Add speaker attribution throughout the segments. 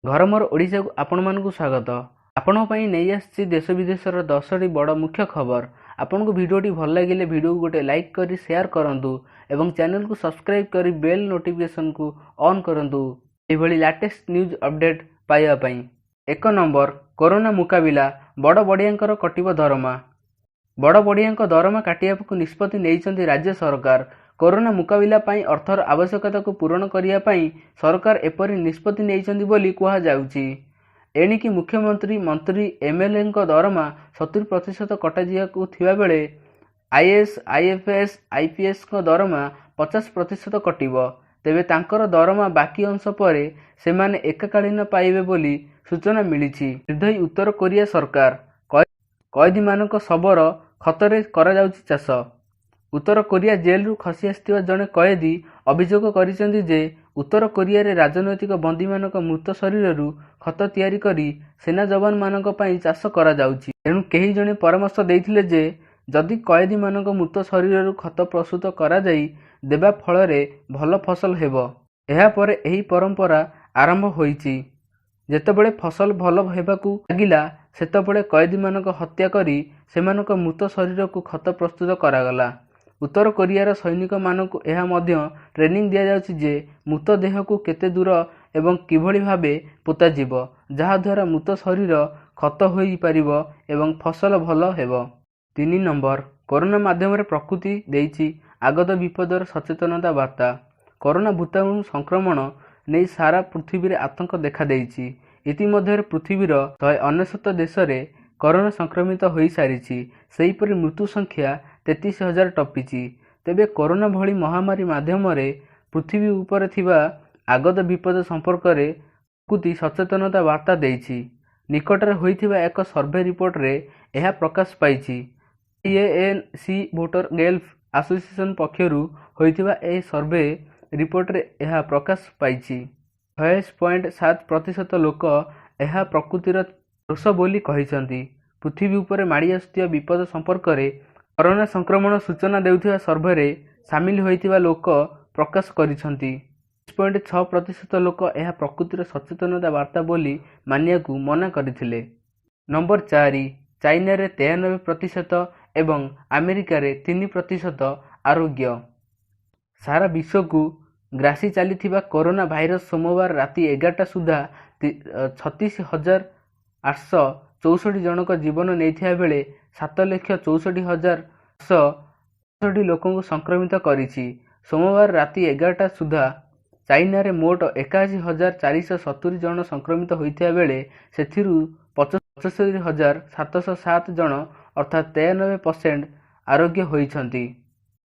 Speaker 1: घर मोर ओडिशा को आपण मानकु स्वागत। आपण पई नै आछि देश विदेशर 10टी बड़ मुख्य खबर। आपण को वीडियोटी भल लागिले वीडियो को गोटे लाइक करी शेयर करंतु एवं चैनल को सब्सक्राइब करी बेल नोटिफिकेशन को ऑन करंतु एभली लेटेस्ट न्यूज अपडेट पाइबा पई। 1 नंबर कोरोना मुकाबिला बड़ बड़ियांकर कटिब दरमा। बड़ बड़ियांक दरमा काटियाको निष्पत्ति नेइचंती राज्य सरकार। कोरोना मुकाबिला पाई अर्थर आवश्यकता को पूरण करिया पाई सरकार एपरि निष्पत्ति नेइचंती बोली कुहा जाउची। एणिकी मुख्यमंत्री मंत्री एमएलए दरमा 70% कटाजियाकु थिबा बेले आईएएस आईएफएस आईपीएस दरमा 50% कटिब। तेबे तांकर दरमा बाकी अंश परे सेमाने एककालीन पाइबे बोली सूचना मिलिछि। निर्दयी उत्तर कोरिया सरकार कैदी मानक शबर खतरे करा जाउछि चाष। उत्तर कोरिया जेल रु खसी आसिथिबा जणे कैदी अभियोग करिसेंती जे उत्तर कोरिया रे राजनैतिक बंदी मानक मृत शरीर रु खत तयारी करी सेना जवान मानक पई चाष करा जाउछि। एणु केही जणे परामर्श देइथिले जे जदि कैदी मानक मृत शरीर रु खत प्रस्तुत करा जाई देबा फलरे भल फसल हेबो। एहा परे एही परंपरा आरंभ होईछि। जेतेबेले फसल भल हेबाकू लागिला सेतेबेले कैदी मानक हत्या करी सेमानक मृत शरीर को खत प्रस्तुत करागला। उत्तर कोरियार सैनिक मानक एहा मध्य ट्रेनिंग दिया जाउछि जे मृत देह को केते दूर एवं किभଳି भाबे पोता जीव जहा द्वारा मृत शरीर खत होई परिबो एवं फसल भल हेबो। 3 नंबर कोरोना माध्यम रे प्रकृति देइछि आगत विपदर सचेतनता वार्ता। कोरोना भूताणु संक्रमण नै सारा पृथ्वी रे आतंक देखा देइछि। इतिमध्ये पृथ्वीर 199 देश रे कोरोना संक्रमित होई सारिछि। सेहीपरि मृत्यु संख्या 33,000 टपिछि। तेबे कोरोना भली महामारी माध्यम रे पृथ्वी ऊपर थिबा आगत विपद संपर्क रे प्रकृति सचेतनता वार्ता देइछि। निकटरे होइथिबा एक सर्वे रिपोर्ट रे एहा प्रकाश पाइछि। एएनसी वोटर गेल्फ एसोसिएशन पक्षरु होइथिबा ए सर्वे रिपोर्ट रे एहा प्रकाश पाइछि। 26.7% लोक एहा प्रकृतिर दोष बोली कहिसंती। पृथ्वी ऊपर माड़ी आसुथिबा विपद संपर्क रे कोरोना संक्रमण सूचना देउथिबा सर्वे रे शामिल होइथिबा लोक प्रकाश करिसंती। 6.6% लोक एहा प्रकृतिर सचेतनता वार्ता बोली मानियाकू मना करथिले। नंबर 4 चाइना रे 93% एवं अमेरिका रे 3% आरोग्य। सारा विश्व को ग्रासी चलीथिबा कोरोना भाइरस सोमवार राति 11टा सुधा 36,864 जनक जीवन नैथिया बेले 7,64,860 लोकंकु संक्रमित करिछि। सोमवार राति 11टा सुधा चाइना रे मोट 81,470 जन संक्रमित होइथिया बेले सेथिरु 75,707 जन अर्थात 93% आरोग्य होइछंती।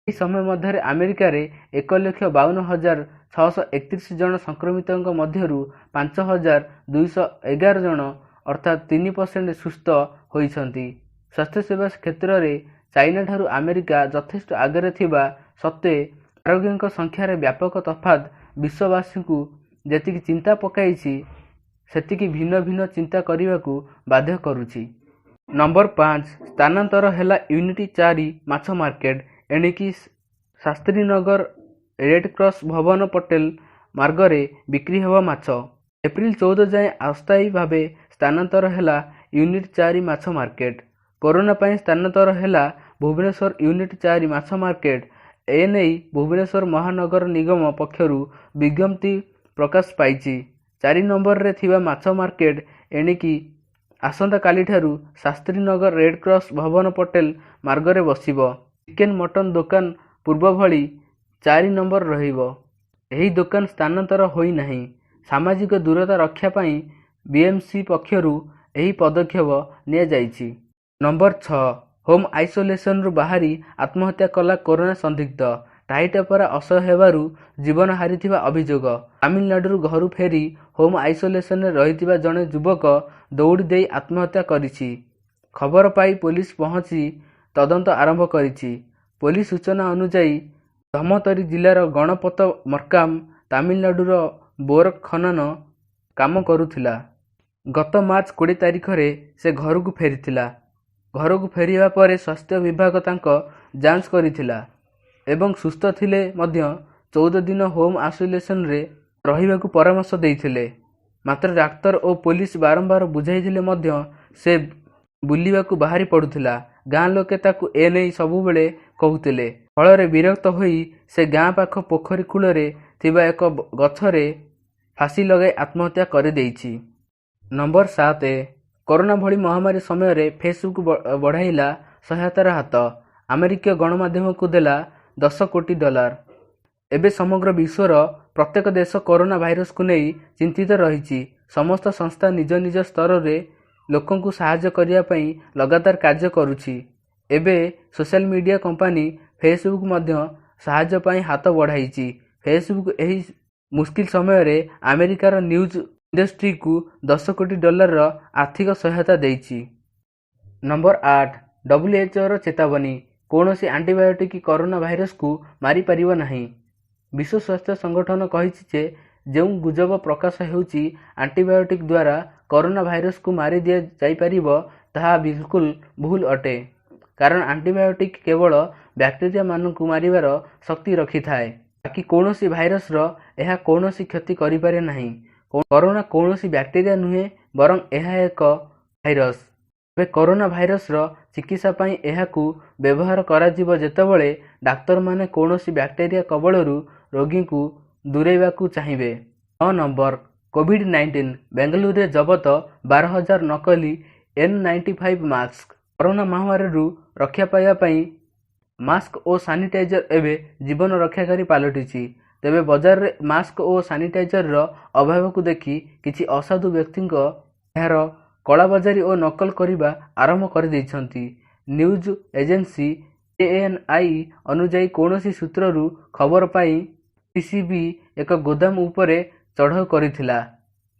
Speaker 1: इस समय मध्य अमेरिका रे 1,52,631 जन संक्रमितों मध्यरु 5,211 जन अर्थात 3% सुस्थ होइछंती। स्वास्थ्य सेवा क्षेत्र रे चाइना ठारू अमेरिका यथेष्ट आगे थिबा सत्वे आरोग्यଙ୍କ संख्यार व्यापक तफात विश्ववासी को जेतिकी चिंता पकाइछि सेतिकी भिन्न भिन्न चिंता करिवाकू बाध्य करूछि। नंबर 5 स्थानांतर हेला यूनिटी 4 माछ मार्केट। एणिकी शास्त्रीनगर रेड क्रॉस भवन पटेल मार्गरे बिक्री हेबा माछ। एप्रिल 14 जाए अस्थायी भावे स्थानांतर हेला यूनिट 4 माछ मार्केट। कोरोना पाई स्थानांतर हेला भुवनेश्वर यूनिट 4 माछ मार्केट। एने भुवनेश्वर महानगर निगम पक्षरु विज्ञप्ति प्रकाश पाइछि। 4 नंबर रे थिबा माछ मार्केट एणिकी आसंता काली ठारू शास्त्रीनगर रेड क्रॉस भवन पटेल मार्गरे बसिबो। चिकेन मटन दुकान पूर्व भली 4 नंबर रहिबो। एही दुकान स्थानांतर होई नाही। सामाजिक दूरता रक्षा पाई बीएमसी पक्षरु एही पदक्षेप निया जाइछि। नंबर 6 होम आइसोलेशन रु बाहरी आत्महत्या कला कोरोना संदिग्ध। टाइटापरा असह्य हेबारु जीवन हारिथिबा अभियोग। तमिलनाडु घरु फेरी होम आइसोलेशन रे रहिथिबा जणे युवक दौड़ी देई आत्महत्या करिछि। खबर पाई पुलिस पहुंची तदंत आरंभ करिछि। पुलिस सूचना अनुसार धमतरी जिलार गणपत मरकाम तमिलनाडुर बोर खनन काम करुथिला। गत मार्च 20 तारिख रे से घर को फेरिथिला। घर को फेरिबा परे स्वास्थ्य विभाग तांको जांच करिथिला एवं सुस्थ थिले मध्य 14 दिन होम आइसोलेशन रे रहिबाकू परामर्श देइथिले। ମାତ୍ର ଡାକ୍ତର ଓ ପୋଲିସ ବାରମ୍ବାର ବୁଝାଇଥିଲେ ମଧ୍ୟ ସେ ବୁଲିବାକୁ ବାହାରି ପଡ଼ୁଥିଲା। ଗାଁ ଲୋକେ ତାକୁ ଏନେଇ ସବୁବେଳେ କହୁଥିଲେ। ଫଳରେ ବିରକ୍ତ ହୋଇ ସେ ଗାଁ ପାଖ ପୋଖରୀ କୂଳରେ ଥିବା ଏକ ଗଛରେ ଫାଶୀ ଲଗାଇ ଆତ୍ମହତ୍ୟା କରିଦେଇଛି। ନମ୍ବର 7, କରୋନା ଭଳି ମହାମାରୀ ସମୟରେ ଫେସବୁକ୍ ବଢ଼ାଇଲା ସହାୟତାର ହାତ। ଆମେରିକୀୟ ଗଣମାଧ୍ୟମକୁ ଦେଲା $10 କୋଟି। ଏବେ ସମଗ୍ର ବିଶ୍ୱର ପ୍ରତ୍ୟେକ ଦେଶ କରୋନା ଭାଇରସକୁ ନେଇ ଚିନ୍ତିତ ରହିଛି। ସମସ୍ତ ସଂସ୍ଥା ନିଜ ନିଜ ସ୍ତରରେ ଲୋକଙ୍କୁ ସାହାଯ୍ୟ କରିବା ପାଇଁ ଲଗାତାର କାର୍ଯ୍ୟ କରୁଛି। ଏବେ ସୋସିଆଲ ମିଡ଼ିଆ କମ୍ପାନୀ ଫେସବୁକ୍ ମଧ୍ୟ ସାହାଯ୍ୟ ପାଇଁ ହାତ ବଢ଼ାଇଛି। ଫେସବୁକ୍ ଏହି ମୁସ୍କିଲ ସମୟରେ ଆମେରିକାର ନ୍ୟୁଜ୍ ଇଣ୍ଡଷ୍ଟ୍ରିକୁ $10 କୋଟି ଆର୍ଥିକ ସହାୟତା ଦେଇଛି। ନମ୍ବର 8, WHOର ଚେତାବନୀ, କୌଣସି ଆଣ୍ଟିବାୟୋଟିକ୍ କରୋନା ଭାଇରସକୁ ମାରିପାରିବ ନାହିଁ। ବିଶ୍ୱ ସ୍ୱାସ୍ଥ୍ୟ ସଂଗଠନ କହିଛି ଯେ ଯେଉଁ ଗୁଜବ ପ୍ରକାଶ ହେଉଛି ଆଣ୍ଟିବାୟୋଟିକ୍ ଦ୍ୱାରା କରୋନା ଭାଇରସକୁ ମାରି ଦିଆଯାଇପାରିବ ତାହା ବିଲକୁଲ ଭୁଲ ଅଟେ। କାରଣ ଆଣ୍ଟିବାୟୋଟିକ୍ କେବଳ ବ୍ୟାକ୍ଟେରିଆମାନଙ୍କୁ ମାରିବାର ଶକ୍ତି ରଖିଥାଏ। ବାକି କୌଣସି ଭାଇରସର ଏହା କୌଣସି କ୍ଷତି କରିପାରେ ନାହିଁ। କରୋନା କୌଣସି ବ୍ୟାକ୍ଟେରିଆ ନୁହେଁ, ବରଂ ଏହା ଏକ ଭାଇରସ। ଏବେ କରୋନା ଭାଇରସର ଚିକିତ୍ସା ପାଇଁ ଏହାକୁ ବ୍ୟବହାର କରାଯିବ ଯେତେବେଳେ ଡାକ୍ତରମାନେ କୌଣସି ବ୍ୟାକ୍ଟେରିଆ କବଳରୁ ରୋଗୀଙ୍କୁ ଦୂରେଇବାକୁ ଚାହିଁବେ। 9 ନମ୍ବର, କୋଭିଡ୍-19, ବେଙ୍ଗାଲୁରୁରେ ଜବତ 12,000 ନକଲି N95 ମାସ୍କ। କରୋନା ମହାମାରୀରୁ ରକ୍ଷା ପାଇବା ପାଇଁ ମାସ୍କ ଓ ସାନିଟାଇଜର ଏବେ ଜୀବନ ରକ୍ଷାକାରୀ ପାଲଟିଛି। ତେବେ ବଜାରରେ ମାସ୍କ ଓ ସାନିଟାଇଜରର ଅଭାବକୁ ଦେଖି କିଛି ଅସାଧୁ ବ୍ୟକ୍ତିଙ୍କ ଏହାର କଳାବଜାରୀ ଓ ନକଲ କରିବା ଆରମ୍ଭ କରିଦେଇଛନ୍ତି। ନ୍ୟୁଜ୍ ଏଜେନ୍ସି ANI ଅନୁଯାୟୀ କୌଣସି ସୂତ୍ରରୁ ଖବର ପାଇ PCB ଏକ ଗୋଦାମ ଉପରେ ଚଢ଼ାଉ କରିଥିଲା।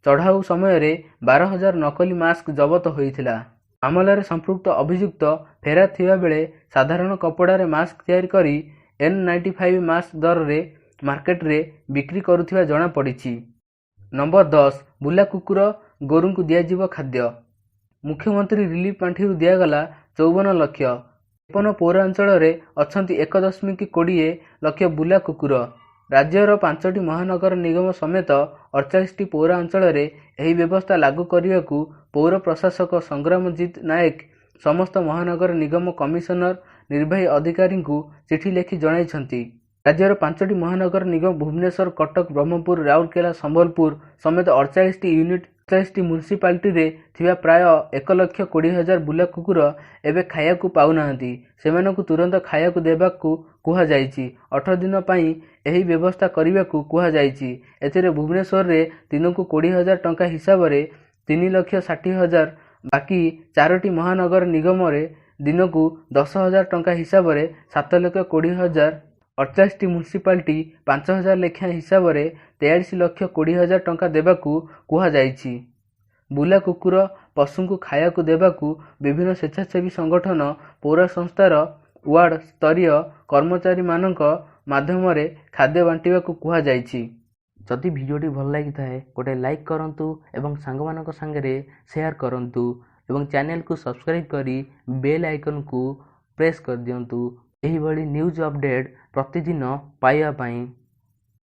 Speaker 1: ଚଢ଼ାଉ ସମୟରେ 12,000 ନକଲି ମାସ୍କ ଜବତ ହୋଇଥିଲା। ମାମଲାରେ ସମ୍ପୃକ୍ତ ଅଭିଯୁକ୍ତ ଫେରାର ଥିବାବେଳେ ସାଧାରଣ କପଡ଼ାରେ ମାସ୍କ ତିଆରି କରି N95 ମାସ୍କ ଦରରେ ମାର୍କେଟରେ ବିକ୍ରି କରୁଥିବା ଜଣାପଡ଼ିଛି। ନମ୍ବର 10, ବୁଲା କୁକୁର ଗୋରୁଙ୍କୁ ଦିଆଯିବ ଖାଦ୍ୟ। ମୁଖ୍ୟମନ୍ତ୍ରୀ ରିଲିଫ ପାଣ୍ଠିରୁ ଦିଆଗଲା 54 ଲକ୍ଷ। 53 ପୌରାଞ୍ଚଳରେ ଅଛନ୍ତି 1.20 ଲକ୍ଷ ବୁଲା କୁକୁର। ରାଜ୍ୟର 5ଟି ମହାନଗର ନିଗମ ସମେତ 48ଟି ପୌରାଞ୍ଚଳରେ ଏହି ବ୍ୟବସ୍ଥା ଲାଗୁ କରିବାକୁ ପୌର ପ୍ରଶାସକ ସଂଗ୍ରାମଜିତ ନାୟକ ସମସ୍ତ ମହାନଗର ନିଗମ କମିଶନର, ନିର୍ବାହୀ ଅଧିକାରୀଙ୍କୁ ଚିଠି ଲେଖି ଜଣାଇଛନ୍ତି। ରାଜ୍ୟର 5ଟି ମହାନଗର ନିଗମ ଭୁବନେଶ୍ୱର, କଟକ, ବ୍ରହ୍ମପୁର, ରାଉରକେଲା, ସମ୍ବଲପୁର ସମେତ 48ଟି ୟୁନିଟ୍ 48ଟି ମ୍ୟୁନିସିପାଲିଟିରେ ଥିବା ପ୍ରାୟ 1,20,000 ବୁଲା କୁକୁର ଏବେ ଖାଇବାକୁ ପାଉନାହାନ୍ତି। ସେମାନଙ୍କୁ ତୁରନ୍ତ ଖାଇବାକୁ ଦେବାକୁ କୁହାଯାଇଛି। 18 ଦିନ ପାଇଁ ଏହି ବ୍ୟବସ୍ଥା କରିବାକୁ କୁହାଯାଇଛି। ଏଥିରେ ଭୁବନେଶ୍ୱରରେ ଦିନକୁ 20,000 ଟଙ୍କା ହିସାବରେ 3,60,000, ବାକି 4ଟି ମହାନଗର ନିଗମରେ ଦିନକୁ 10,000 ଟଙ୍କା ହିସାବରେ 7,20,000, 48ଟି ମ୍ୟୁନିସିପାଲିଟି 5,000 ଲେଖାଏଁ ହିସାବରେ 43,20,000 ଟଙ୍କା ଦେବାକୁ କୁହାଯାଇଛି। ବୁଲା କୁକୁର ପଶୁଙ୍କୁ ଖାଇବାକୁ ଦେବାକୁ ବିଭିନ୍ନ ସ୍ୱେଚ୍ଛାସେବୀ ସଂଗଠନ, ପୌର ସଂସ୍ଥାର ୱାର୍ଡ ସ୍ତରୀୟ କର୍ମଚାରୀମାନଙ୍କ ମାଧ୍ୟମରେ ଖାଦ୍ୟ ବାଣ୍ଟିବାକୁ କୁହାଯାଇଛି। ଯଦି ଭିଡ଼ିଓଟି ଭଲ ଲାଗିଥାଏ ଗୋଟେ ଲାଇକ୍ କରନ୍ତୁ ଏବଂ ସାଙ୍ଗମାନଙ୍କ ସାଙ୍ଗରେ ସେୟାର କରନ୍ତୁ ଏବଂ ଚ୍ୟାନେଲକୁ ସବସ୍କ୍ରାଇବ୍ କରି ବେଲ୍ ଆଇକନକୁ ପ୍ରେସ୍ କରିଦିଅନ୍ତୁ ଏହିଭଳି ନ୍ୟୁଜ୍ ଅପଡେଟ୍ ପ୍ରତିଦିନ ପାଇବା ପାଇଁ।